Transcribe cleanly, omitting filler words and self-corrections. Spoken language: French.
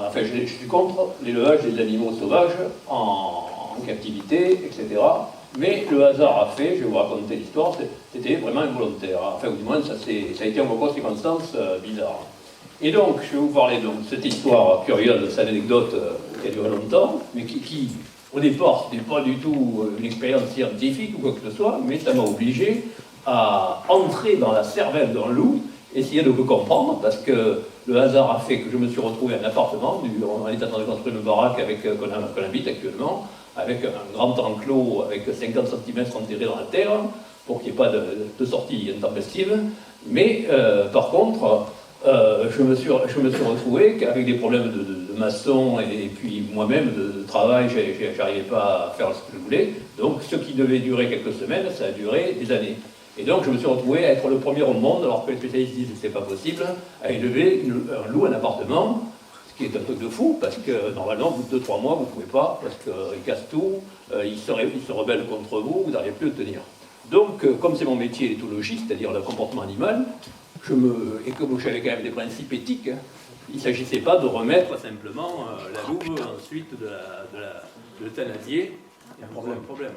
enfin, je suis contre l'élevage des animaux sauvages en captivité, etc. Mais le hasard a fait, je vais vous raconter l'histoire, c'était vraiment involontaire. Enfin, ou du moins, ça a été en concours de circonstances bizarres. Et donc, je vais vous parler de cette histoire curieuse, cette anecdote qui a duré longtemps, mais qui au départ, ce n'est pas du tout une expérience scientifique ou quoi que ce soit, mais ça m'a obligé à entrer dans la cervelle d'un loup, essayer de le comprendre, parce que le hasard a fait que je me suis retrouvé à un appartement, on est en train de construire une baraque qu'on habite actuellement, avec un grand enclos avec 50 cm enterré dans la terre, pour qu'il n'y ait pas de sortie intempestive. Mais par contre, je me suis retrouvé avec des problèmes de maçon et puis moi-même de travail, j'arrivais pas à faire ce que je voulais. Donc ce qui devait durer quelques semaines, ça a duré des années. Et donc je me suis retrouvé à être le premier au monde, alors que les spécialistes disent que c'est pas possible, à élever un loup, un appartement, ce qui est un truc de fou, parce que normalement, au bout de 2-3 mois, vous ne pouvez pas, parce qu'il casse tout, il se rebelle contre vous, vous n'arrivez plus à le tenir. Donc, comme c'est mon métier éthologie, c'est-à-dire le comportement animal, et comme j'avais quand même des principes éthiques, il ne s'agissait pas de remettre simplement la louve ensuite de l'euthanasier. Il y a un problème.